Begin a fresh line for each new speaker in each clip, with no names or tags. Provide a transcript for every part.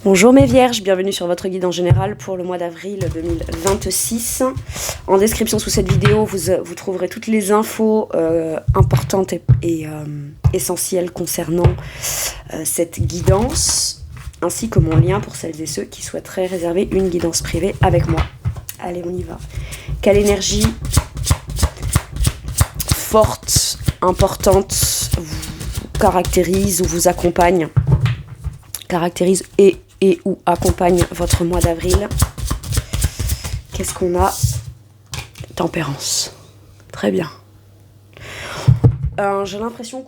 Bonjour mes vierges, bienvenue sur votre guide en général pour le mois d'avril 2026. En description sous cette vidéo, vous trouverez toutes les infos importantes et essentielles concernant cette guidance, ainsi que mon lien pour celles et ceux qui souhaiteraient réserver une guidance privée avec moi. Allez, on y va. Quelle énergie forte, importante vous caractérise ou vous accompagne, caractérise et ou accompagne votre mois d'avril? Qu'est-ce qu'on a? Tempérance. Très bien. J'ai l'impression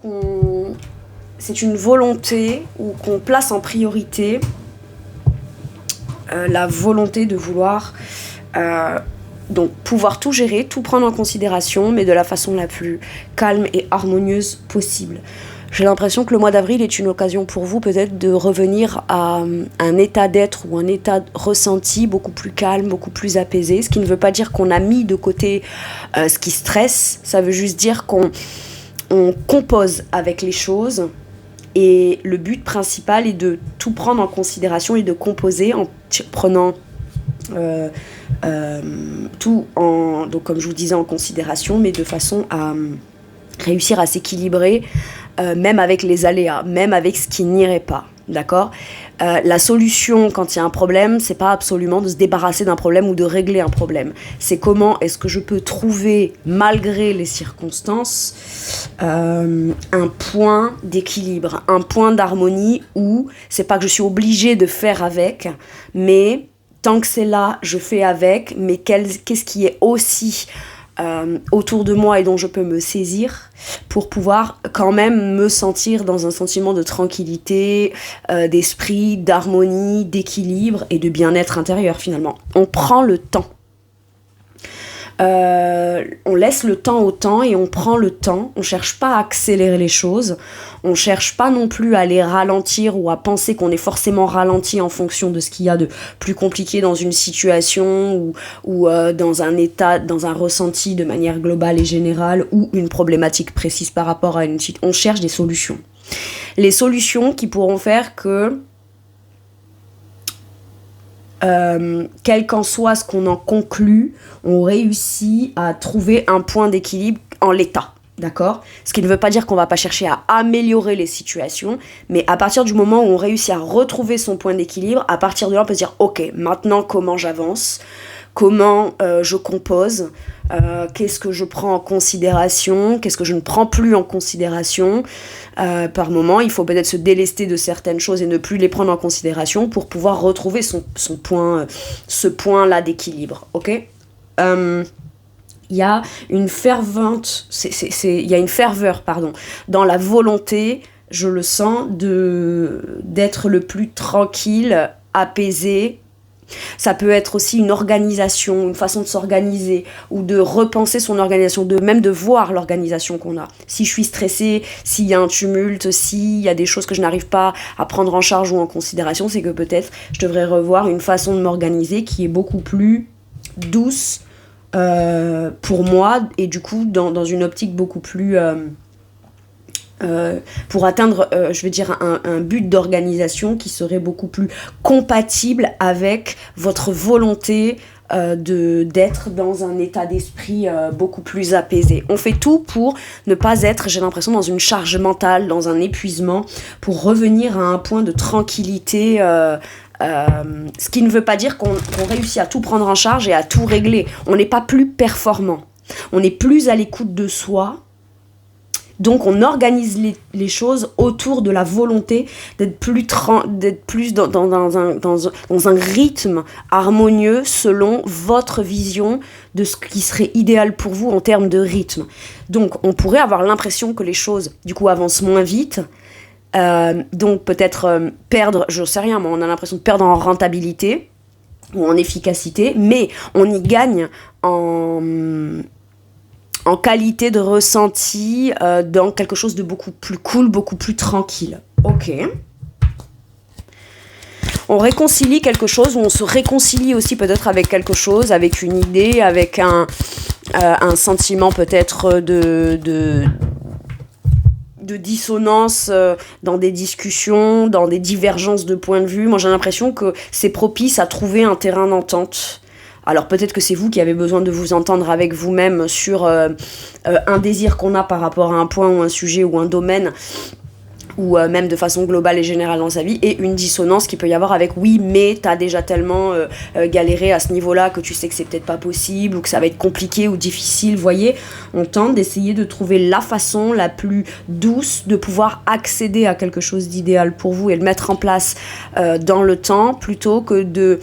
c'est une volonté ou qu'on place en priorité la volonté de vouloir donc pouvoir tout gérer, tout prendre en considération, mais de la façon la plus calme et harmonieuse possible. J'ai l'impression que le mois d'avril est une occasion pour vous peut-être de revenir à un état d'être ou un état ressenti beaucoup plus calme, beaucoup plus apaisé. Ce qui ne veut pas dire qu'on a mis de côté ce qui stresse. Ça veut juste dire qu'on compose avec les choses. Et le but principal est de tout prendre en considération et de composer en prenant tout donc comme je vous disais en considération, mais de façon à réussir à s'équilibrer, même avec les aléas, même avec ce qui n'irait pas, d'accord ? La solution quand il y a un problème, c'est pas absolument de se débarrasser d'un problème ou de régler un problème. C'est comment est-ce que je peux trouver, malgré les circonstances, un point d'équilibre, un point d'harmonie où c'est pas que je suis obligée de faire avec, mais tant que c'est là, je fais avec, mais qu'est-ce qui est aussi autour de moi et dont je peux me saisir pour pouvoir quand même me sentir dans un sentiment de tranquillité, d'esprit, d'harmonie, d'équilibre et de bien-être intérieur finalement. On prend le temps. On laisse le temps au temps et on prend le temps. On cherche pas à accélérer les choses. On cherche pas non plus à les ralentir ou à penser qu'on est forcément ralenti en fonction de ce qu'il y a de plus compliqué dans une situation ou dans un état, dans un ressenti de manière globale et générale ou une problématique précise par rapport à une situation. On cherche des solutions. Les solutions qui pourront faire que quel qu'en soit ce qu'on en conclut, on réussit à trouver un point d'équilibre en l'état, d'accord ? Ce qui ne veut pas dire qu'on va pas chercher à améliorer les situations, mais à partir du moment où on réussit à retrouver son point d'équilibre, à partir de là on peut se dire ok, maintenant comment j'avance ? Comment je compose, qu'est-ce que je prends en considération, qu'est-ce que je ne prends plus en considération. Par moment, il faut peut-être se délester de certaines choses et ne plus les prendre en considération pour pouvoir retrouver ce point-là d'équilibre. Ok ? Il y a une ferveur, dans la volonté, je le sens, d'être le plus tranquille, apaisé. Ça peut être aussi une organisation, une façon de s'organiser ou de repenser son organisation, même de voir l'organisation qu'on a. Si je suis stressée, s'il y a un tumulte, s'il y a des choses que je n'arrive pas à prendre en charge ou en considération, c'est que peut-être je devrais revoir une façon de m'organiser qui est beaucoup plus douce pour moi et du coup dans une optique beaucoup plus... pour atteindre, un but d'organisation qui serait beaucoup plus compatible avec votre volonté d'être dans un état d'esprit beaucoup plus apaisé. On fait tout pour ne pas être, j'ai l'impression, dans une charge mentale, dans un épuisement, pour revenir à un point de tranquillité, ce qui ne veut pas dire qu'on réussit à tout prendre en charge et à tout régler. On n'est pas plus performant. On est plus à l'écoute de soi. Donc on organise les choses autour de la volonté d'être plus dans un rythme harmonieux selon votre vision de ce qui serait idéal pour vous en termes de rythme. Donc on pourrait avoir l'impression que les choses du coup avancent moins vite, donc peut-être perdre, je sais rien, mais on a l'impression de perdre en rentabilité ou en efficacité, mais on y gagne en qualité de ressenti dans quelque chose de beaucoup plus cool, beaucoup plus tranquille. Ok. On réconcilie quelque chose, ou on se réconcilie aussi peut-être avec quelque chose, avec une idée, avec un sentiment peut-être de dissonance dans des discussions, dans des divergences de points de vue. Moi, j'ai l'impression que c'est propice à trouver un terrain d'entente. Alors peut-être que c'est vous qui avez besoin de vous entendre avec vous-même sur un désir qu'on a par rapport à un point ou un sujet ou un domaine, ou même de façon globale et générale dans sa vie, et une dissonance qui peut y avoir avec oui, mais t'as déjà tellement galéré à ce niveau-là que tu sais que c'est peut-être pas possible, ou que ça va être compliqué ou difficile. Vous voyez, on tente d'essayer de trouver la façon la plus douce de pouvoir accéder à quelque chose d'idéal pour vous et le mettre en place dans le temps, plutôt que de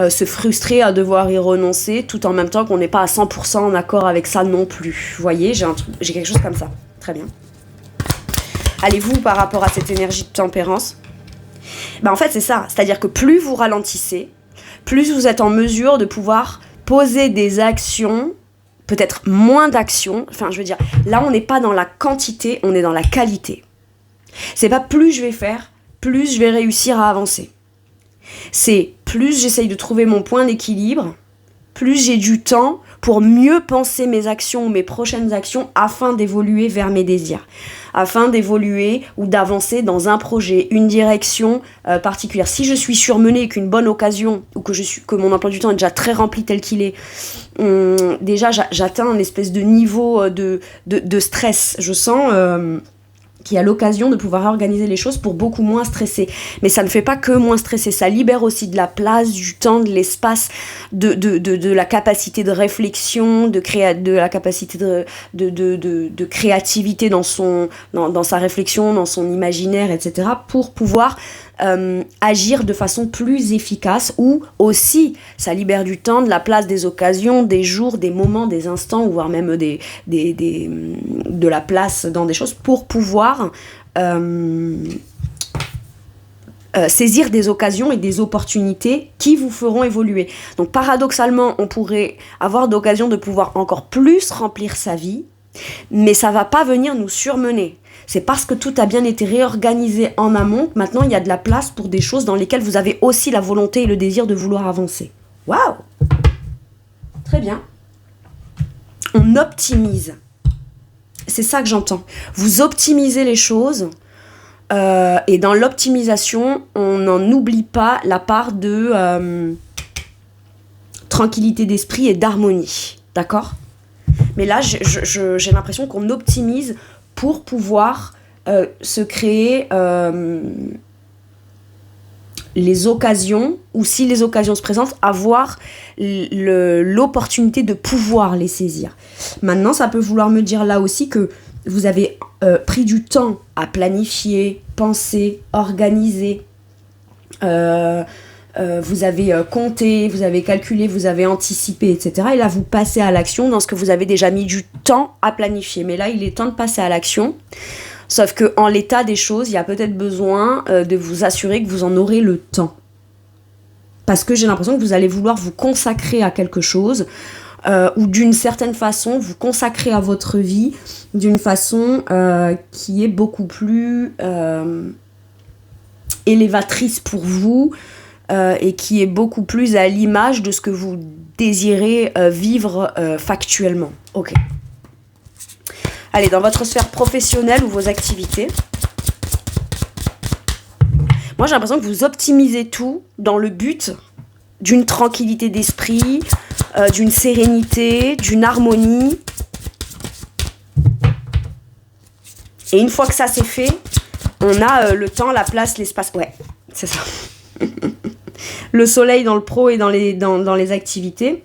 se frustrer à devoir y renoncer, tout en même temps qu'on n'est pas à 100% en accord avec ça non plus. Vous voyez, j'ai quelque chose comme ça. Très bien. Allez-vous par rapport à cette énergie de tempérance ? En fait, c'est ça. C'est-à-dire que plus vous ralentissez, plus vous êtes en mesure de pouvoir poser des actions, peut-être moins d'actions. Enfin, je veux dire, là, on n'est pas dans la quantité, on est dans la qualité. C'est pas plus je vais faire, plus je vais réussir à avancer. C'est plus j'essaye de trouver mon point d'équilibre, plus j'ai du temps pour mieux penser mes actions ou mes prochaines actions afin d'évoluer vers mes désirs, afin d'évoluer ou d'avancer dans un projet, une direction particulière. Si je suis surmenée et qu'une bonne occasion, ou que mon emploi du temps est déjà très rempli tel qu'il est, déjà j'atteins un espèce de niveau de stress. Je sens qu'il y a l'occasion de pouvoir organiser les choses pour beaucoup moins stresser. Mais ça ne fait pas que moins stresser, ça libère aussi de la place, du temps, de l'espace, de la capacité de réflexion, de la capacité de créativité dans sa réflexion, dans son imaginaire, etc. pour pouvoir agir de façon plus efficace, ou aussi ça libère du temps, de la place, des occasions, des jours, des moments, des instants, voire même de la place dans des choses pour pouvoir saisir des occasions et des opportunités qui vous feront évoluer. Donc paradoxalement, on pourrait avoir d'occasion de pouvoir encore plus remplir sa vie, mais ça va pas venir nous surmener. C'est parce que tout a bien été réorganisé en amont que maintenant il y a de la place pour des choses dans lesquelles vous avez aussi la volonté et le désir de vouloir avancer. Waouh! Très bien. On optimise. C'est ça que j'entends. Vous optimisez les choses et dans l'optimisation, on n'en oublie pas la part de tranquillité d'esprit et d'harmonie. D'accord ? Mais là, j'ai l'impression qu'on optimise pour pouvoir se créer les occasions, ou si les occasions se présentent, avoir l'opportunité de pouvoir les saisir. Maintenant, ça peut vouloir me dire là aussi que vous avez pris du temps à planifier, penser, organiser, vous avez compté, vous avez calculé, vous avez anticipé, etc. Et là, vous passez à l'action dans ce que vous avez déjà mis du temps à planifier. Mais là, il est temps de passer à l'action. Sauf qu'en l'état des choses, il y a peut-être besoin de vous assurer que vous en aurez le temps. Parce que j'ai l'impression que vous allez vouloir vous consacrer à quelque chose, ou d'une certaine façon, vous consacrer à votre vie d'une façon qui est beaucoup plus élévatrice pour vous, et qui est beaucoup plus à l'image de ce que vous désirez vivre factuellement. Ok. Allez, dans votre sphère professionnelle ou vos activités, moi j'ai l'impression que vous optimisez tout dans le but d'une tranquillité d'esprit, d'une sérénité, d'une harmonie. Et une fois que ça c'est fait, on a le temps, la place, l'espace. Ouais, c'est ça. Le soleil dans le pro et dans les activités.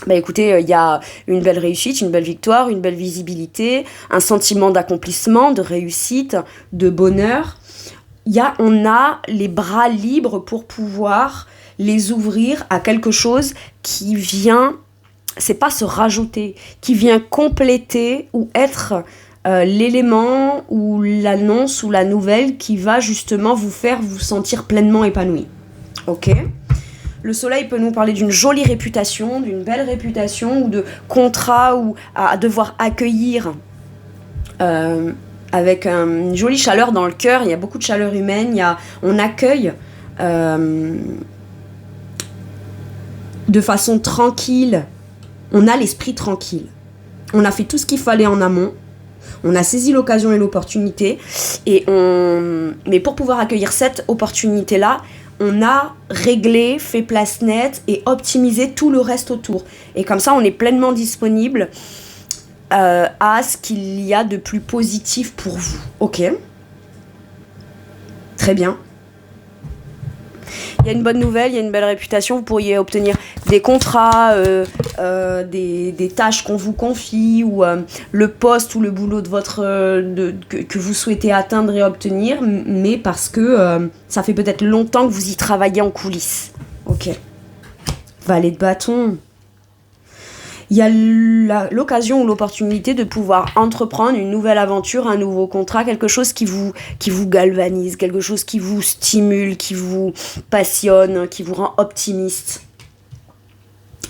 Écoutez, il y a une belle réussite, une belle victoire, une belle visibilité, un sentiment d'accomplissement, de réussite, de bonheur. On a les bras libres pour pouvoir les ouvrir à quelque chose qui vient, c'est pas se rajouter, qui vient compléter ou être l'élément ou l'annonce ou la nouvelle qui va justement vous faire vous sentir pleinement épanoui. Ok ? Le soleil peut nous parler d'une jolie réputation, d'une belle réputation, ou de contrat, ou à devoir accueillir avec une jolie chaleur dans le cœur. Il y a beaucoup de chaleur humaine, on accueille de façon tranquille. On a l'esprit tranquille. On a fait tout ce qu'il fallait en amont. On a saisi l'occasion et l'opportunité. Mais pour pouvoir accueillir cette opportunité-là, on a réglé, fait place nette et optimisé tout le reste autour. Et comme ça, on est pleinement disponible à ce qu'il y a de plus positif pour vous. Ok. Très bien. Il y a une bonne nouvelle, il y a une belle réputation. Vous pourriez obtenir des contrats, des tâches qu'on vous confie ou le poste ou le boulot que vous souhaitez atteindre et obtenir, mais parce que ça fait peut-être longtemps que vous y travaillez en coulisses. Ok. Valet de bâton. Il y a l'occasion ou l'opportunité de pouvoir entreprendre une nouvelle aventure, un nouveau contrat, quelque chose qui vous galvanise, quelque chose qui vous stimule, qui vous passionne, qui vous rend optimiste,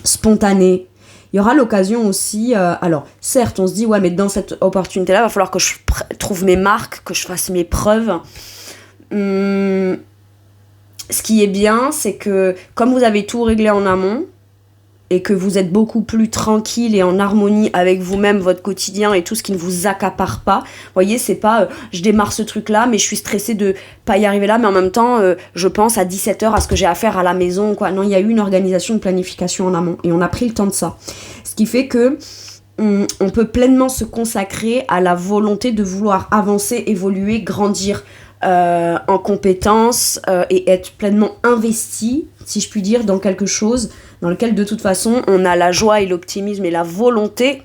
spontané. Il y aura l'occasion aussi, alors certes on se dit ouais mais dans cette opportunité-là, il va falloir que je trouve mes marques, que je fasse mes preuves. Ce qui est bien, c'est que comme vous avez tout réglé en amont, et que vous êtes beaucoup plus tranquille et en harmonie avec vous-même, votre quotidien et tout ce qui ne vous accapare pas. Vous voyez, c'est pas je démarre ce truc-là, mais je suis stressée de pas y arriver là, mais en même temps, je pense à 17h à ce que j'ai à faire à la maison, quoi. Non, il y a eu une organisation, une planification en amont, et on a pris le temps de ça. Ce qui fait que on peut pleinement se consacrer à la volonté de vouloir avancer, évoluer, grandir en compétences et être pleinement investi, si je puis dire, dans quelque chose dans lequel de toute façon on a la joie et l'optimisme et la volonté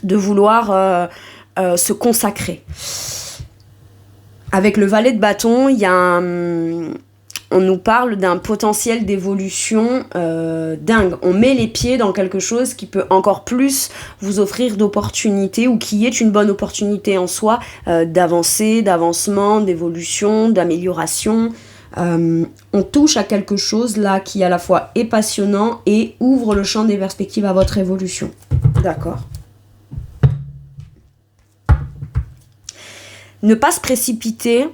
de vouloir se consacrer. Avec le valet de bâton, il y a on nous parle d'un potentiel d'évolution dingue. On met les pieds dans quelque chose qui peut encore plus vous offrir d'opportunités ou qui est une bonne opportunité en soi d'avancer, d'avancement, d'évolution, d'amélioration. On touche à quelque chose là qui à la fois est passionnant et ouvre le champ des perspectives à votre évolution. D'accord. Ne pas se précipiter,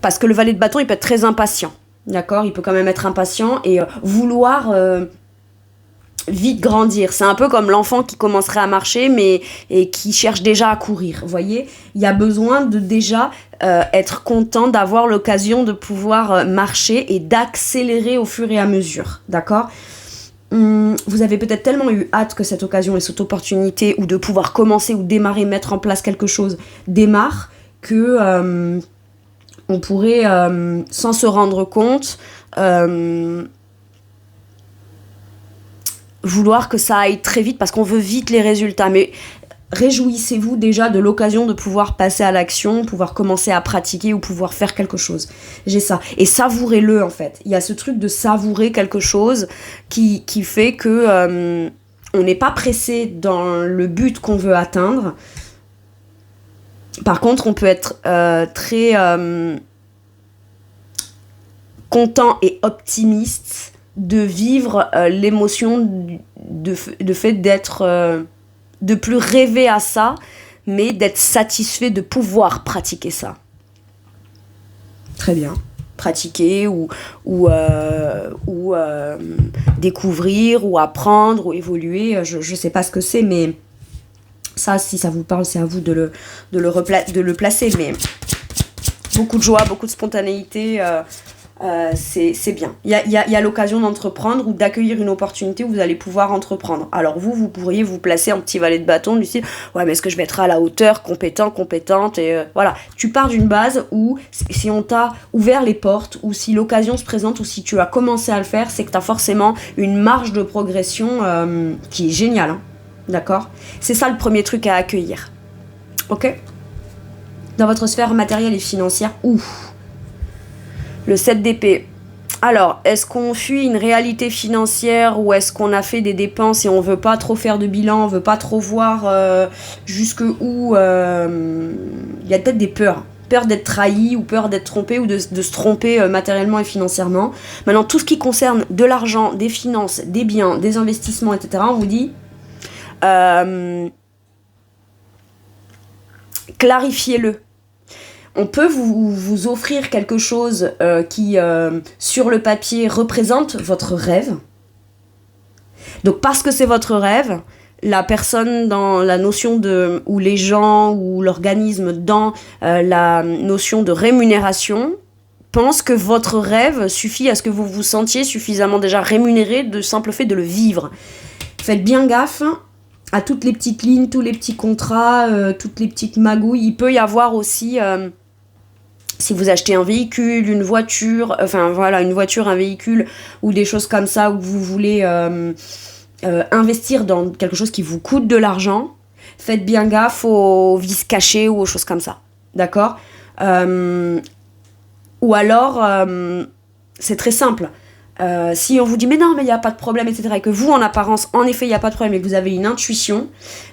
parce que le valet de bâton, il peut être très impatient. D'accord ? Il peut quand même être impatient et vouloir vite grandir. C'est un peu comme l'enfant qui commencerait à marcher et qui cherche déjà à courir. Vous voyez ? Il y a besoin de déjà être content d'avoir l'occasion de pouvoir marcher et d'accélérer au fur et à mesure. D'accord ? Vous avez peut-être tellement eu hâte que cette occasion et cette opportunité ou de pouvoir commencer ou démarrer, mettre en place quelque chose démarre que on pourrait, sans se rendre compte, vouloir que ça aille très vite parce qu'on veut vite les résultats. Mais réjouissez-vous déjà de l'occasion de pouvoir passer à l'action, pouvoir commencer à pratiquer ou pouvoir faire quelque chose. J'ai ça. Et savourez-le en fait. Il y a ce truc de savourer quelque chose qui fait que on n'est pas pressé dans le but qu'on veut atteindre. Par contre, on peut être très content et optimiste de vivre l'émotion de fait d'être... de plus rêver à ça, mais d'être satisfait de pouvoir pratiquer ça. Très bien. Pratiquer ou découvrir ou apprendre ou évoluer, je sais pas ce que c'est, mais ça, si ça vous parle, c'est à vous de le placer. Mais beaucoup de joie, beaucoup de spontanéité, c'est bien. Il y a l'occasion d'entreprendre ou d'accueillir une opportunité où vous allez pouvoir entreprendre. Alors vous pourriez vous placer en petit valet de bâton du style ouais mais est-ce que je vais être à la hauteur, compétente et voilà. Tu pars d'une base où si on t'a ouvert les portes ou si l'occasion se présente ou si tu as commencé à le faire, c'est que tu as forcément une marge de progression qui est géniale, hein. D'accord ? C'est ça le premier truc à accueillir. Ok ? Dans votre sphère matérielle et financière, le 7 d'épée. Alors, est-ce qu'on fuit une réalité financière ou est-ce qu'on a fait des dépenses et on veut pas trop faire de bilan, on veut pas trop voir jusqu'où il y a peut-être des peurs. Peur d'être trahi ou peur d'être trompé ou de se tromper matériellement et financièrement. Maintenant, tout ce qui concerne de l'argent, des finances, des biens, des investissements, etc., on vous dit clarifiez-le. On peut vous offrir quelque chose qui, sur le papier, représente votre rêve. Donc, parce que c'est votre rêve, la personne dans la notion de, ou les gens ou l'organisme dans la notion de rémunération pense que votre rêve suffit à ce que vous vous sentiez suffisamment déjà rémunéré de simple fait de le vivre. Faites bien gaffe à toutes les petites lignes, tous les petits contrats, toutes les petites magouilles. Il peut y avoir aussi, si vous achetez un véhicule, une voiture, enfin voilà, une voiture, un véhicule, ou des choses comme ça, où vous voulez investir dans quelque chose qui vous coûte de l'argent, faites bien gaffe aux vices cachés ou aux choses comme ça. D'accord ? Ou alors, c'est très simple. Si on vous dit mais non mais il n'y a pas de problème, etc., et que vous en apparence en effet il n'y a pas de problème et que vous avez une intuition,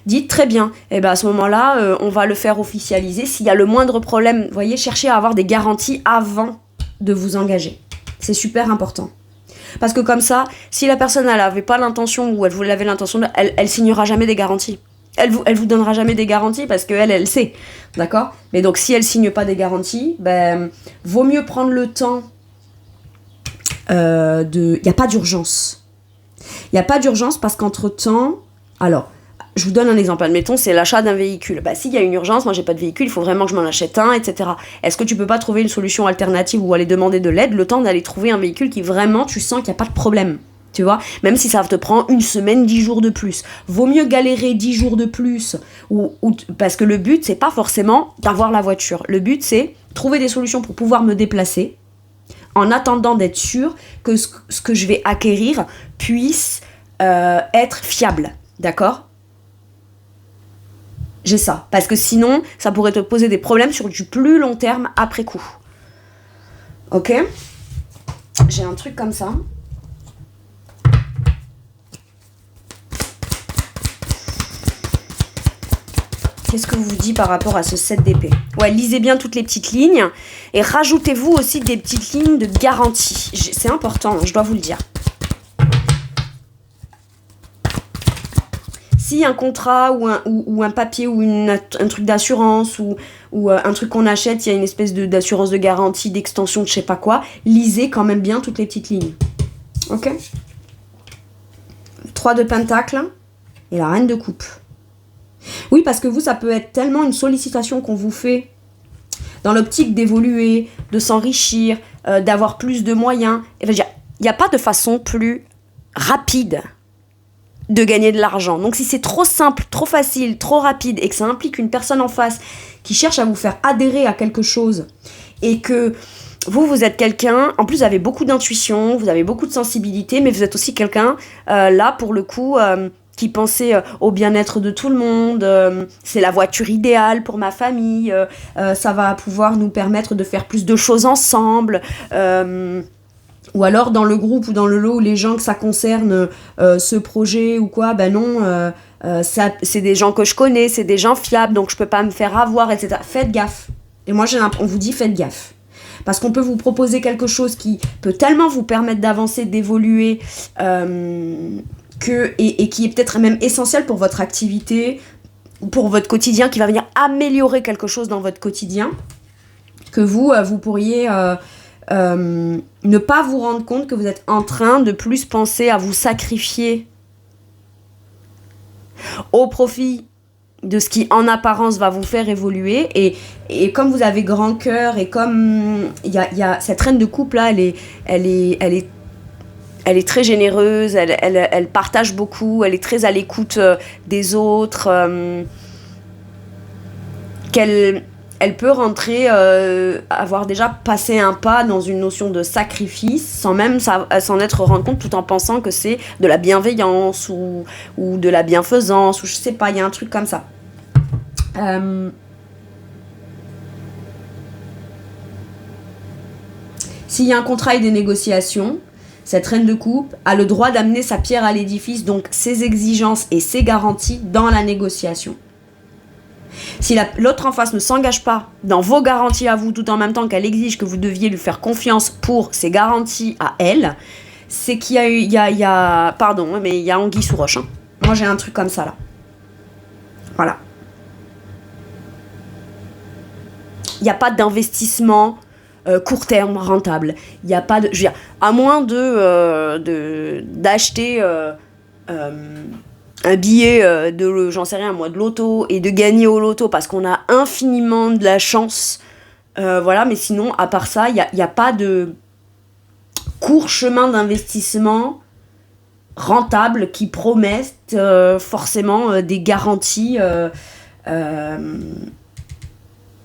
dites très bien, et ben à ce moment là on va le faire officialiser. S'il y a le moindre problème, voyez, cherchez à avoir des garanties avant de vous engager, c'est super important, parce que comme ça, si la personne elle avait pas l'intention ou elle avait l'intention, elle signera jamais des garanties, elle vous donnera jamais des garanties parce qu'elle elle sait, d'accord, mais donc si elle signe pas des garanties, ben vaut mieux prendre le temps. Il n'y a pas d'urgence. Il n'y a pas d'urgence parce qu'entre-temps... Alors, je vous donne un exemple. Admettons, c'est l'achat d'un véhicule. Bah, s'il y a une urgence, moi j'ai pas de véhicule, il faut vraiment que je m'en achète un, etc. Est-ce que tu peux pas trouver une solution alternative ou aller demander de l'aide, le temps d'aller trouver un véhicule qui vraiment, tu sens qu'il n'y a pas de problème, tu vois, même si ça te prend une semaine, 10 jours de plus. Vaut mieux galérer 10 jours de plus, parce que le but, c'est pas forcément d'avoir la voiture. Le but, c'est trouver des solutions pour pouvoir me déplacer, en attendant d'être sûr que ce que je vais acquérir puisse être fiable, d'accord ? J'ai ça, parce que sinon, ça pourrait te poser des problèmes sur du plus long terme après coup. Ok ? J'ai un truc comme ça. Qu'est-ce que vous dit par rapport à ce 7 d'épée ? Ouais, lisez bien toutes les petites lignes et rajoutez-vous aussi des petites lignes de garantie. C'est important, je dois vous le dire. Si un contrat ou un papier ou un truc d'assurance ou un truc qu'on achète, il y a une espèce d'assurance de garantie, d'extension, de je sais pas quoi, lisez quand même bien toutes les petites lignes. Ok ? 3 de pentacle et la reine de coupe. Oui, parce que vous, ça peut être tellement une sollicitation qu'on vous fait dans l'optique d'évoluer, de s'enrichir, d'avoir plus de moyens. Il n'y a pas de façon plus rapide de gagner de l'argent. Donc si c'est trop simple, trop facile, trop rapide et que ça implique une personne en face qui cherche à vous faire adhérer à quelque chose et que vous êtes quelqu'un, en plus vous avez beaucoup d'intuition, vous avez beaucoup de sensibilité, mais vous êtes aussi quelqu'un, là pour le coup... qui pensait au bien-être de tout le monde, c'est la voiture idéale pour ma famille, ça va pouvoir nous permettre de faire plus de choses ensemble, ou alors dans le groupe ou dans le lot où les gens que ça concerne, ce projet ou quoi, ben non, c'est des gens que je connais, c'est des gens fiables, donc je peux pas me faire avoir, etc. Faites gaffe. Et moi, on vous dit faites gaffe. Parce qu'on peut vous proposer quelque chose qui peut tellement vous permettre d'avancer, d'évoluer, et qui est peut-être même essentiel pour votre activité, pour votre quotidien, qui va venir améliorer quelque chose dans votre quotidien, que vous pourriez ne pas vous rendre compte que vous êtes en train de plus penser à vous sacrifier au profit de ce qui en apparence va vous faire évoluer, et comme vous avez grand cœur, et comme il y a cette reine de coupe là, elle est très généreuse, elle partage beaucoup, elle est très à l'écoute des autres, elle peut rentrer, avoir déjà passé un pas dans une notion de sacrifice sans même s'en être rendu compte, tout en pensant que c'est de la bienveillance ou de la bienfaisance, ou je sais pas, il y a un truc comme ça. S'il y a un contrat et des négociations, cette reine de coupe a le droit d'amener sa pierre à l'édifice, donc ses exigences et ses garanties dans la négociation. Si l'autre en face ne s'engage pas dans vos garanties à vous, tout en même temps qu'elle exige que vous deviez lui faire confiance pour ses garanties à elle, c'est qu'il y a pardon, mais il y a anguille sous roche. Hein. Moi, j'ai un truc comme ça, là. Voilà. Il n'y a pas d'investissement court terme rentable. Il n'y a pas de... Je veux dire, à moins d'acheter un billet j'en sais rien moi, de loto et de gagner au loto parce qu'on a infiniment de la chance. Voilà, mais sinon, à part ça, il n'y a pas de court chemin d'investissement rentable qui promettent forcément des garanties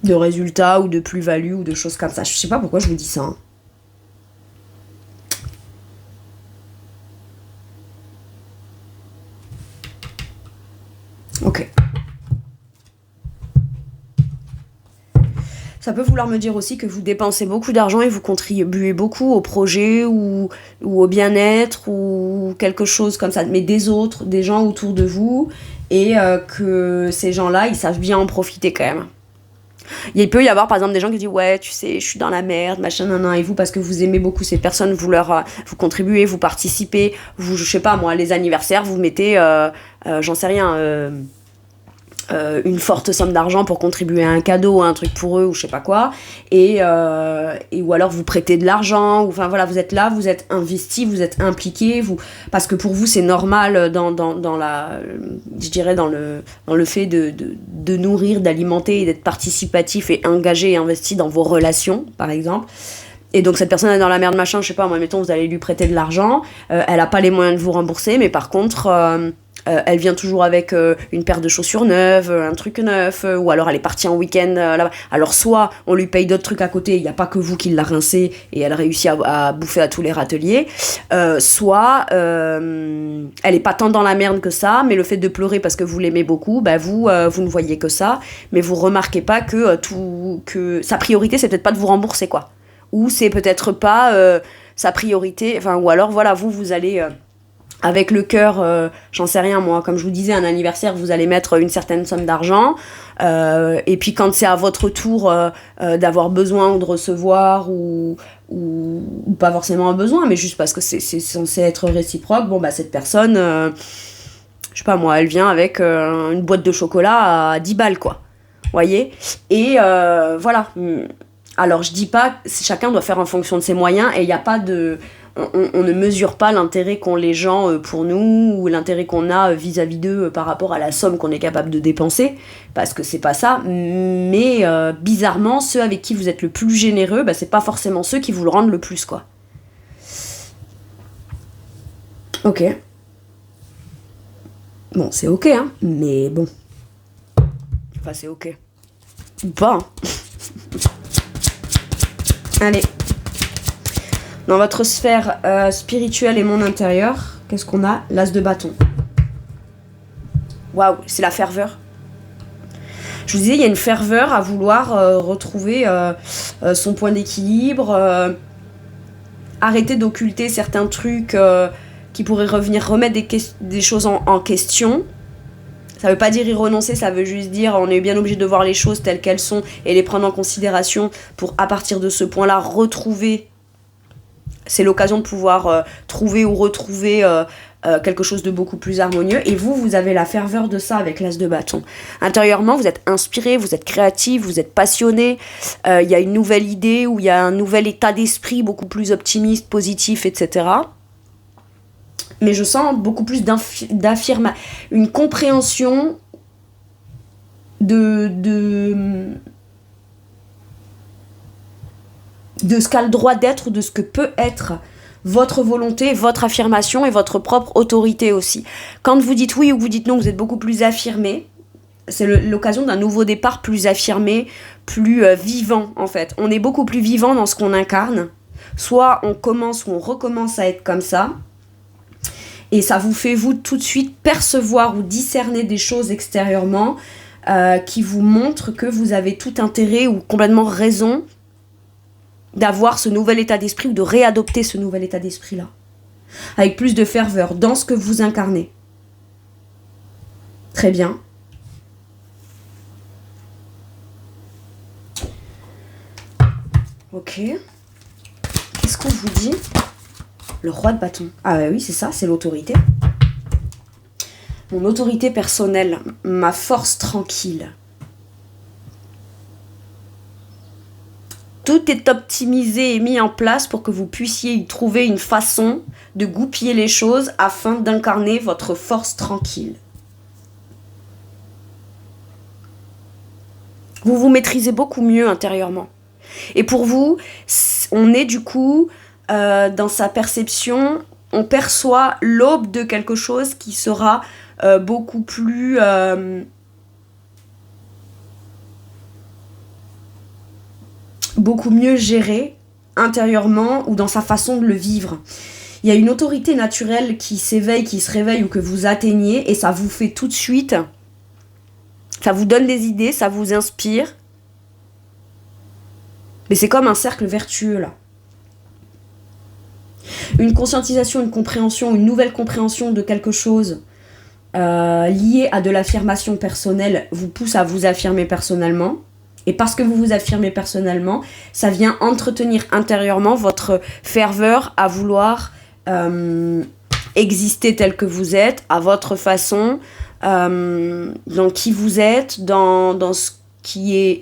de résultats ou de plus-value ou de choses comme ça. Je sais pas pourquoi je vous dis ça. Hein. Ok. Ça peut vouloir me dire aussi que vous dépensez beaucoup d'argent et vous contribuez beaucoup au projet ou au bien-être ou quelque chose comme ça, mais des autres, des gens autour de vous, et que ces gens-là, ils savent bien en profiter quand même. Il peut y avoir par exemple des gens qui disent ouais tu sais je suis dans la merde machin nan, et vous parce que vous aimez beaucoup ces personnes vous contribuez, vous participez, vous je sais pas moi les anniversaires vous mettez j'en sais rien une forte somme d'argent pour contribuer à un cadeau, à un truc pour eux ou je sais pas quoi, et ou alors vous prêtez de l'argent, ou enfin voilà, vous êtes là, vous êtes investi, vous êtes impliqué, parce que pour vous c'est normal dans la, je dirais dans le fait de nourrir, d'alimenter et d'être participatif et engagé et investi dans vos relations par exemple. Et donc cette personne est dans la merde machin, je sais pas moi, mettons vous allez lui prêter de l'argent, elle a pas les moyens de vous rembourser, mais par contre elle vient toujours avec une paire de chaussures neuves, un truc neuf, ou alors elle est partie en week-end là-bas. Alors soit on lui paye d'autres trucs à côté, il n'y a pas que vous qui l'a rincé et elle réussit à bouffer à tous les râteliers, soit elle est pas tant dans la merde que ça, mais le fait de pleurer parce que vous l'aimez beaucoup, bah vous ne voyez que ça, mais vous remarquez pas que sa priorité c'est peut-être pas de vous rembourser quoi, ou c'est peut-être pas sa priorité, enfin ou alors voilà vous allez avec le cœur, j'en sais rien moi, comme je vous disais, un anniversaire, vous allez mettre une certaine somme d'argent, et puis quand c'est à votre tour d'avoir besoin ou de recevoir, ou pas forcément un besoin, mais juste parce que c'est censé être réciproque, bon bah cette personne, je sais pas moi, elle vient avec une boîte de chocolat à 10 balles quoi, voyez, et voilà. Alors je dis pas, chacun doit faire en fonction de ses moyens, et il n'y a pas de... On ne mesure pas l'intérêt qu'ont les gens pour nous ou l'intérêt qu'on a vis-à-vis d'eux par rapport à la somme qu'on est capable de dépenser, parce que c'est pas ça, mais bizarrement ceux avec qui vous êtes le plus généreux, bah, c'est pas forcément ceux qui vous le rendent le plus quoi. Ok. Bon c'est ok hein, mais bon. Enfin c'est ok. Ou pas hein. Allez. Dans votre sphère spirituelle et monde intérieur, qu'est-ce qu'on a? L'as de bâton. Waouh, c'est la ferveur. Je vous disais, il y a une ferveur à vouloir retrouver son point d'équilibre, arrêter d'occulter certains trucs qui pourraient remettre des choses en question. Ça veut pas dire y renoncer, ça veut juste dire on est bien obligé de voir les choses telles qu'elles sont et les prendre en considération pour, à partir de ce point-là, retrouver. C'est l'occasion de pouvoir trouver ou retrouver quelque chose de beaucoup plus harmonieux. Et vous avez la ferveur de ça avec l'as de bâton. Intérieurement, vous êtes inspiré, vous êtes créatif, vous êtes passionné. Il y a une nouvelle idée ou il y a un nouvel état d'esprit beaucoup plus optimiste, positif, etc. Mais je sens beaucoup plus une compréhension de ce qu'a le droit d'être, de ce que peut être votre volonté, votre affirmation et votre propre autorité aussi. Quand vous dites oui ou que vous dites non, vous êtes beaucoup plus affirmé. C'est l'occasion d'un nouveau départ plus affirmé, plus vivant en fait. On est beaucoup plus vivant dans ce qu'on incarne. Soit on commence ou on recommence à être comme ça. Et ça vous fait vous tout de suite percevoir ou discerner des choses extérieurement qui vous montrent que vous avez tout intérêt ou complètement raison d'avoir ce nouvel état d'esprit ou de réadopter ce nouvel état d'esprit-là. Avec plus de ferveur dans ce que vous incarnez. Très bien. Ok. Qu'est-ce qu'on vous dit ? Le roi de bâton. Ah oui, c'est ça, c'est l'autorité. Mon autorité personnelle, ma force tranquille. Tout est optimisé et mis en place pour que vous puissiez y trouver une façon de goupiller les choses afin d'incarner votre force tranquille. Vous vous maîtrisez beaucoup mieux intérieurement. Et pour vous, on est du coup dans sa perception, on perçoit l'aube de quelque chose qui sera beaucoup plus... beaucoup mieux géré intérieurement ou dans sa façon de le vivre. Il y a une autorité naturelle qui s'éveille, qui se réveille ou que vous atteignez et ça vous fait tout de suite, ça vous donne des idées, ça vous inspire. Mais c'est comme un cercle vertueux là. Une conscientisation, une compréhension, une nouvelle compréhension de quelque chose liée à de l'affirmation personnelle vous pousse à vous affirmer personnellement. Et parce que vous vous affirmez personnellement, ça vient entretenir intérieurement votre ferveur à vouloir exister tel que vous êtes, à votre façon, dans qui vous êtes, dans ce qui est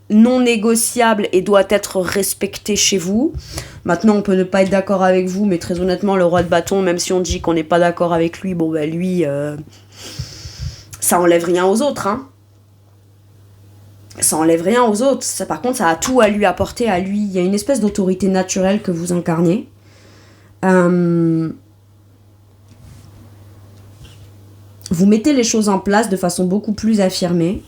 non négociable et doit être respecté chez vous. Maintenant, on peut ne pas être d'accord avec vous, mais très honnêtement, le roi de bâton, même si on dit qu'on n'est pas d'accord avec lui, bon ben lui, ça enlève rien aux autres, hein. Ça enlève rien aux autres. Ça, par contre, ça a tout à lui apporter à lui. Il y a une espèce d'autorité naturelle que vous incarnez. Vous mettez les choses en place de façon beaucoup plus affirmée.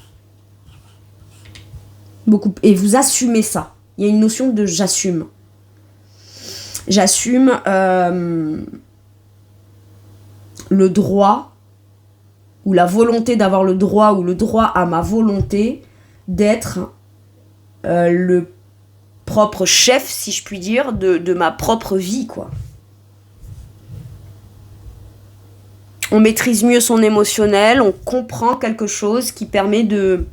Et vous assumez ça. Il y a une notion de j'assume. J'assume le droit ou la volonté d'avoir le droit ou le droit à ma volonté d'être le propre chef, si je puis dire, de ma propre vie, quoi. On maîtrise mieux son émotionnel, on comprend quelque chose qui permet de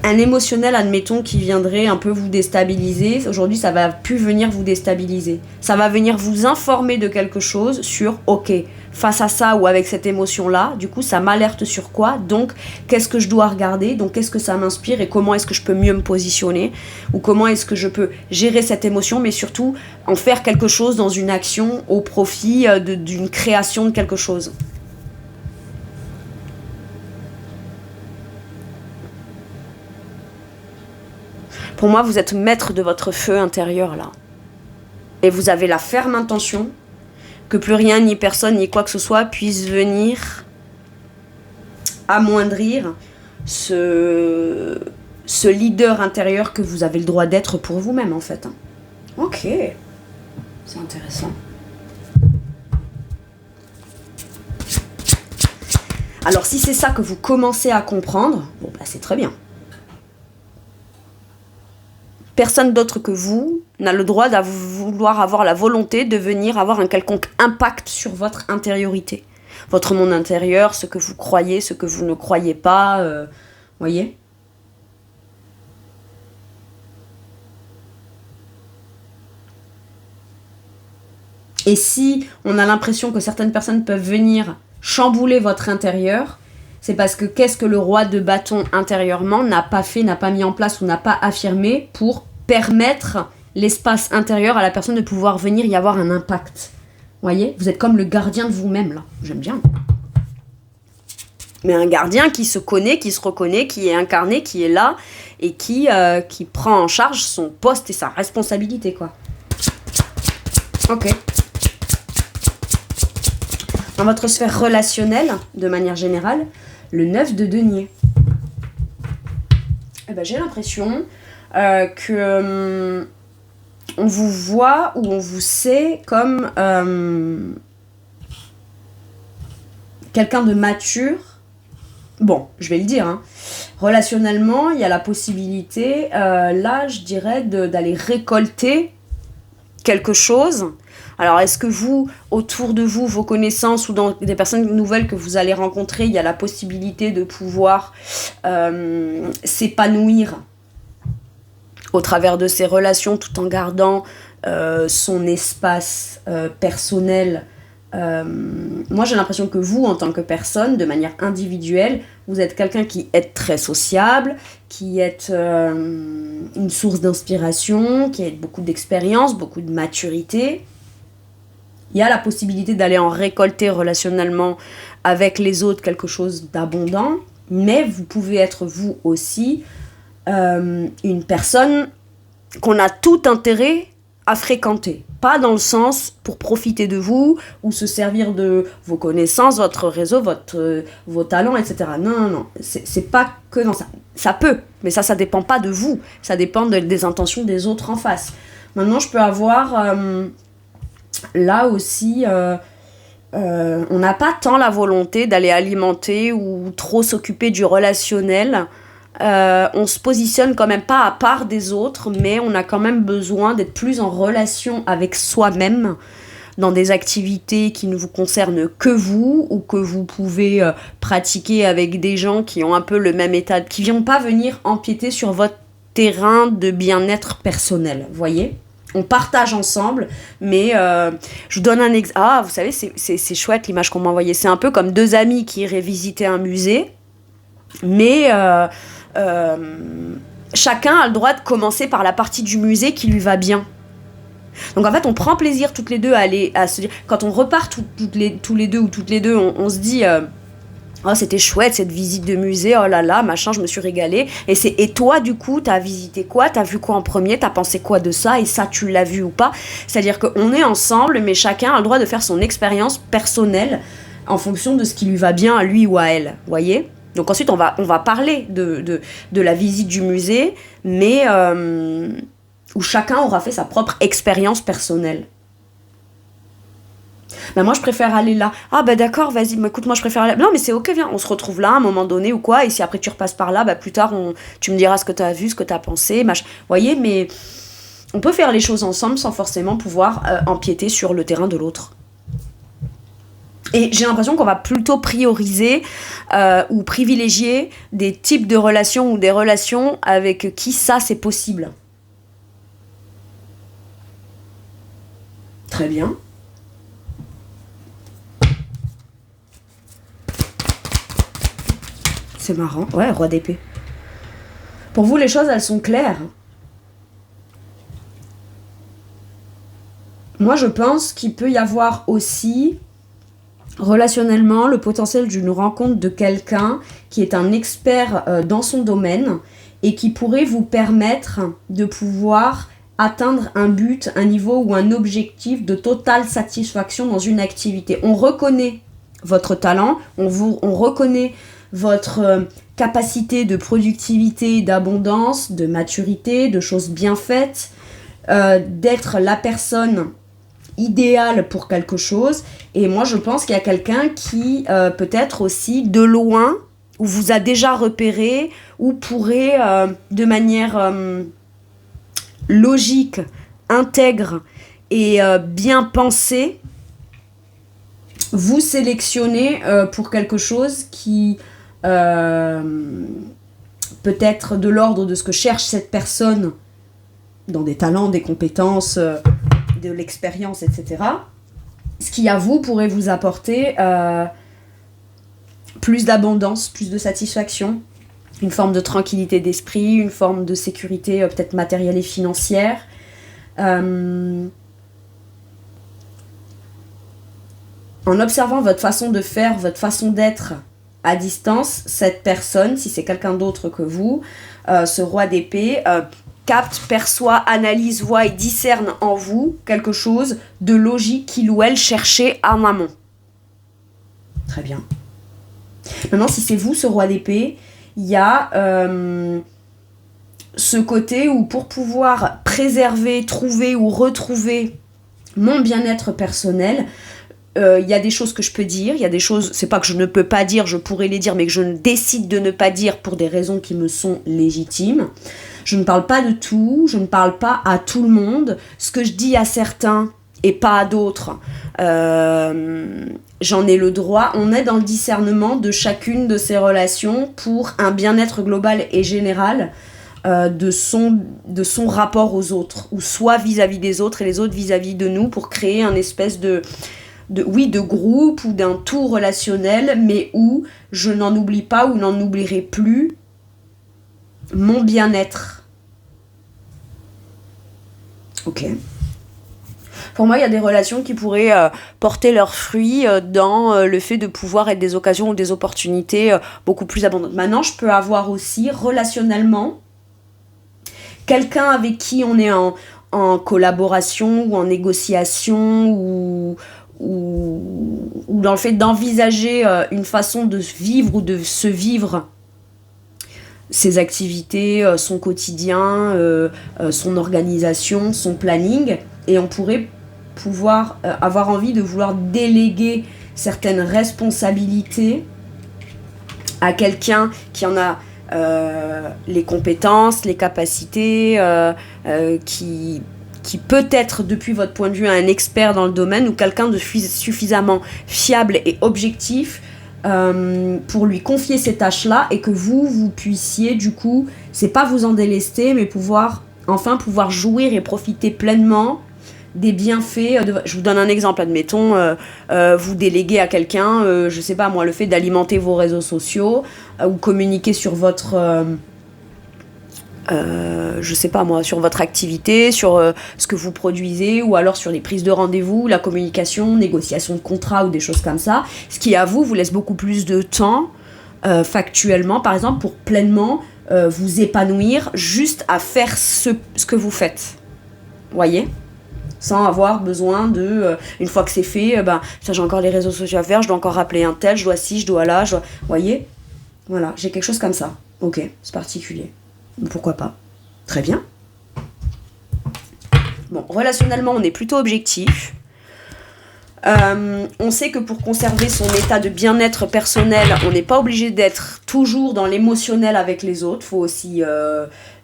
un émotionnel, admettons, qui viendrait un peu vous déstabiliser. Aujourd'hui, ça va plus venir vous déstabiliser. Ça va venir vous informer de quelque chose sur, ok, face à ça ou avec cette émotion-là, du coup, ça m'alerte sur quoi? Donc, qu'est-ce que je dois regarder? Donc, qu'est-ce que ça m'inspire et comment est-ce que je peux mieux me positionner? Ou comment est-ce que je peux gérer cette émotion, mais surtout en faire quelque chose dans une action au profit d'une création de quelque chose. Pour moi, vous êtes maître de votre feu intérieur, là. Et vous avez la ferme intention que plus rien, ni personne, ni quoi que ce soit puisse venir amoindrir ce leader intérieur que vous avez le droit d'être pour vous-même, en fait. Ok. C'est intéressant. Alors, si c'est ça que vous commencez à comprendre, bon, bah, c'est très bien. Personne d'autre que vous n'a le droit de vouloir avoir la volonté de venir avoir un quelconque impact sur votre intériorité. Votre monde intérieur, ce que vous croyez, ce que vous ne croyez pas, voyez ? Et si on a l'impression que certaines personnes peuvent venir chambouler votre intérieur, c'est parce que qu'est-ce que le roi de bâton intérieurement n'a pas fait, n'a pas mis en place ou n'a pas affirmé pour permettre l'espace intérieur à la personne de pouvoir venir y avoir un impact. Voyez ? Vous êtes comme le gardien de vous-même, là. J'aime bien. Mais un gardien qui se connaît, qui se reconnaît, qui est incarné, qui est là et qui prend en charge son poste et sa responsabilité, quoi. Ok. Dans votre sphère relationnelle, de manière générale, le 9 de denier. Eh ben, j'ai l'impression que on vous voit ou on vous sait comme quelqu'un de mature. Bon, je vais le dire, hein. Relationnellement, il y a la possibilité, là, je dirais, d'aller récolter quelque chose. Alors, est-ce que vous, autour de vous, vos connaissances ou dans des personnes nouvelles que vous allez rencontrer, il y a la possibilité de pouvoir s'épanouir au travers de ces relations tout en gardant son espace personnel. Moi, j'ai l'impression que vous, en tant que personne, de manière individuelle, vous êtes quelqu'un qui est très sociable, qui est une source d'inspiration, qui a beaucoup d'expérience, beaucoup de maturité. Il y a la possibilité d'aller en récolter relationnellement avec les autres quelque chose d'abondant, mais vous pouvez être vous aussi une personne qu'on a tout intérêt à fréquenter. Pas dans le sens pour profiter de vous ou se servir de vos connaissances, votre réseau, vos talents, etc. Non. C'est pas que dans ça. Ça peut, mais ça dépend pas de vous. Ça dépend des intentions des autres en face. Maintenant, je peux avoir là aussi... on n'a pas tant la volonté d'aller alimenter ou trop s'occuper du relationnel. On se positionne quand même pas à part des autres, mais on a quand même besoin d'être plus en relation avec soi-même dans des activités qui ne vous concernent que vous ou que vous pouvez pratiquer avec des gens qui ont un peu le même état, qui ne vont pas venir empiéter sur votre terrain de bien-être personnel, voyez ? On partage ensemble, mais je vous donne un exemple. Ah, vous savez, c'est chouette l'image qu'on m'a envoyée. C'est un peu comme deux amis qui iraient visiter un musée, mais chacun a le droit de commencer par la partie du musée qui lui va bien. Donc en fait, on prend plaisir toutes les deux à se dire... Quand on repart tous les deux ou toutes les deux, on se dit... Oh, c'était chouette cette visite de musée, oh là là, machin, je me suis régalée. Et toi, du coup, t'as visité quoi ? T'as vu quoi en premier ? T'as pensé quoi de ça ? Et ça, tu l'as vu ou pas ? C'est-à-dire qu'on est ensemble, mais chacun a le droit de faire son expérience personnelle en fonction de ce qui lui va bien à lui ou à elle, voyez ? Donc ensuite, on va parler de la visite du musée, mais où chacun aura fait sa propre expérience personnelle. Ben moi je préfère aller là. Ah ben d'accord, vas-y, écoute, moi je préfère aller là. Non mais c'est ok, viens, on se retrouve là à un moment donné ou quoi, et si après tu repasses par là, plus tard tu me diras ce que tu as vu, ce que tu as pensé, machin. Vous voyez, mais on peut faire les choses ensemble sans forcément pouvoir empiéter sur le terrain de l'autre. Et j'ai l'impression qu'on va plutôt prioriser ou privilégier des types de relations ou des relations avec qui ça c'est possible. Très bien. C'est marrant. Ouais, roi d'épée. Pour vous, les choses, elles sont claires. Moi, je pense qu'il peut y avoir aussi, relationnellement, le potentiel d'une rencontre de quelqu'un qui est un expert dans son domaine et qui pourrait vous permettre de pouvoir atteindre un but, un niveau ou un objectif de totale satisfaction dans une activité. On reconnaît votre talent, on reconnaît votre capacité de productivité, d'abondance, de maturité, de choses bien faites, d'être la personne idéale pour quelque chose. Et moi, je pense qu'il y a quelqu'un qui, peut-être aussi, de loin, ou vous a déjà repéré, ou pourrait, de manière logique, intègre et bien pensée, vous sélectionner pour quelque chose qui peut être de l'ordre de ce que cherche cette personne dans des talents, des compétences, de l'expérience, etc. Ce qui, à vous, pourrait vous apporter plus d'abondance, plus de satisfaction, une forme de tranquillité d'esprit, une forme de sécurité peut-être matérielle et financière. En observant votre façon de faire, votre façon d'être à distance, cette personne, si c'est quelqu'un d'autre que vous, ce roi d'épée, capte, perçoit, analyse, voit et discerne en vous quelque chose de logique qu'il ou elle cherchait en amont. Très bien. Maintenant, si c'est vous, ce roi d'épée, il y a ce côté où pour pouvoir préserver, trouver ou retrouver mon bien-être personnel, il y a des choses que je peux dire, il y a des choses, c'est pas que je ne peux pas dire, je pourrais les dire, mais que je décide de ne pas dire pour des raisons qui me sont légitimes. Je ne parle pas de tout, je ne parle pas à tout le monde. Ce que je dis à certains et pas à d'autres, j'en ai le droit. On est dans le discernement de chacune de ces relations pour un bien-être global et général de son rapport aux autres, ou soit vis-à-vis des autres et les autres vis-à-vis de nous, pour créer un espèce de groupe ou d'un tout relationnel, mais où je n'en oublie pas ou n'en oublierai plus mon bien-être. Ok. Pour moi, il y a des relations qui pourraient porter leurs fruits dans le fait de pouvoir être des occasions ou des opportunités beaucoup plus abondantes. Maintenant, je peux avoir aussi, relationnellement, quelqu'un avec qui on est en collaboration ou en négociation ou dans le fait d'envisager une façon de vivre ou de se vivre ses activités, son quotidien, son organisation, son planning, et on pourrait pouvoir avoir envie de vouloir déléguer certaines responsabilités à quelqu'un qui en a les compétences, les capacités, qui peut-être depuis votre point de vue un expert dans le domaine ou quelqu'un de suffisamment fiable et objectif pour lui confier ces tâches-là, et que vous puissiez du coup, c'est pas vous en délester, mais pouvoir jouir et profiter pleinement des bienfaits. Je vous donne un exemple, admettons, vous déléguez à quelqu'un, je sais pas moi, le fait d'alimenter vos réseaux sociaux ou communiquer sur votre... je sais pas moi, sur votre activité, sur ce que vous produisez, ou alors sur les prises de rendez-vous, la communication, négociation de contrat ou des choses comme ça, ce qui à vous laisse beaucoup plus de temps factuellement, par exemple, pour pleinement vous épanouir juste à faire ce que vous faites, voyez, sans avoir besoin de une fois que c'est fait, ça, j'ai encore les réseaux sociaux à faire, je dois encore rappeler un tel, je dois ci, je dois là, voyez, voilà, j'ai quelque chose comme ça. Ok, c'est particulier. Pourquoi pas? Très bien. Bon, relationnellement, on est plutôt objectif. On sait que pour conserver son état de bien-être personnel, on n'est pas obligé d'être toujours dans l'émotionnel avec les autres. Il faut aussi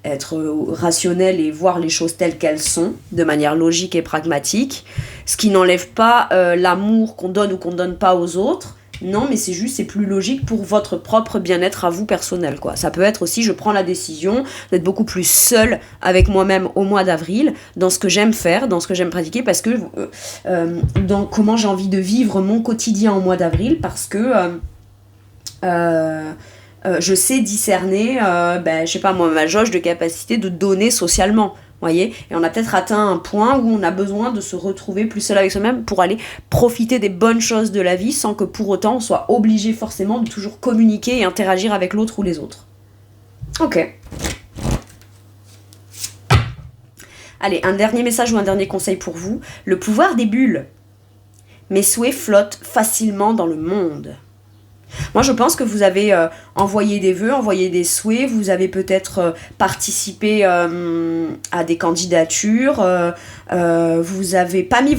être rationnel et voir les choses telles qu'elles sont, de manière logique et pragmatique. Ce qui n'enlève pas l'amour qu'on donne ou qu'on ne donne pas aux autres. Non, mais c'est plus logique pour votre propre bien-être à vous personnel, quoi. Ça peut être aussi, je prends la décision d'être beaucoup plus seule avec moi-même au mois d'avril, dans ce que j'aime faire, dans ce que j'aime pratiquer, parce que dans comment j'ai envie de vivre mon quotidien au mois d'avril, parce que je sais discerner, je sais pas moi, ma jauge de capacité de donner socialement. Voyez, et on a peut-être atteint un point où on a besoin de se retrouver plus seul avec soi-même pour aller profiter des bonnes choses de la vie sans que pour autant on soit obligé forcément de toujours communiquer et interagir avec l'autre ou les autres. Ok. Allez, un dernier message ou un dernier conseil pour vous. Le pouvoir des bulles. Mes souhaits flottent facilement dans le monde. Moi, je pense que vous avez envoyé des vœux, envoyé des souhaits, vous avez peut-être participé à des candidatures, vous avez pas mis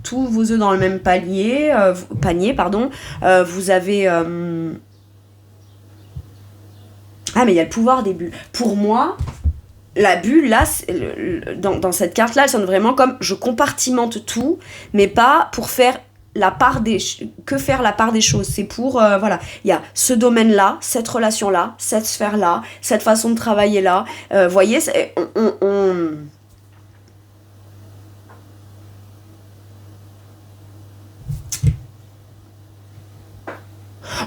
tous vos œufs dans le même panier, vous avez... Ah, mais il y a le pouvoir des bulles. Pour moi, la bulle, là, dans cette carte-là, elle sonne vraiment comme je compartimente tout, mais pas pour faire... faire la part des choses, c'est pour voilà, il y a ce domaine-là, cette relation-là, cette sphère-là, cette façon de travailler là, voyez,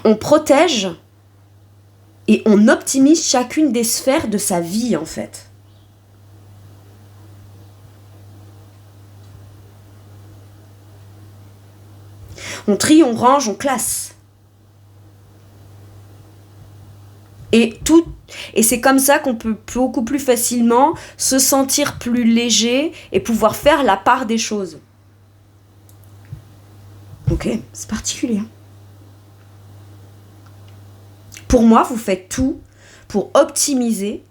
on protège et on optimise chacune des sphères de sa vie en fait. On trie, on range, on classe. Et c'est comme ça qu'on peut beaucoup plus facilement se sentir plus léger et pouvoir faire la part des choses. Ok, c'est particulier. Pour moi, vous faites tout pour optimiser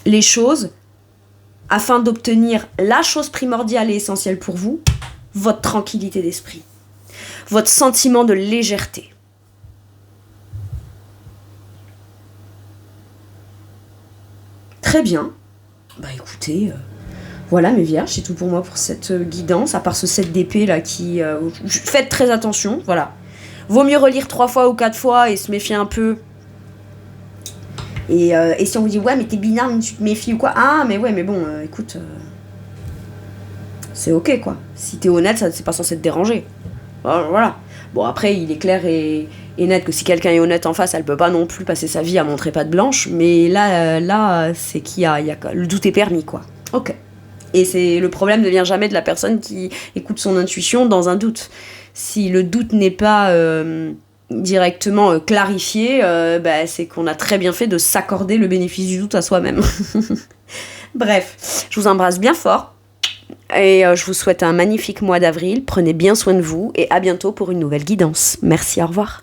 les choses afin d'obtenir la chose primordiale et essentielle pour vous, votre tranquillité d'esprit. Votre sentiment de légèreté. Très bien. Écoutez, voilà mes vierges, c'est tout pour moi pour cette guidance, à part ce 7 d'épée là qui... faites très attention, voilà. Vaut mieux relire 3 fois ou 4 fois et se méfier un peu. Et si on vous dit, ouais mais t'es binaire, tu te méfies ou quoi? Ah mais ouais mais bon, écoute... c'est ok quoi. Si t'es honnête, ça c'est pas censé te déranger. Voilà. Bon après il est clair et net que si quelqu'un est honnête en face, elle peut pas non plus passer sa vie à montrer patte blanche, mais là c'est qu'il y a le doute est permis quoi. Ok. Et le problème ne vient jamais de la personne qui écoute son intuition dans un doute. Si le doute n'est pas directement clarifié, c'est qu'on a très bien fait de s'accorder le bénéfice du doute à soi-même. Bref, je vous embrasse bien fort et je vous souhaite un magnifique mois d'avril. Prenez bien soin de vous et à bientôt pour une nouvelle guidance. Merci, au revoir.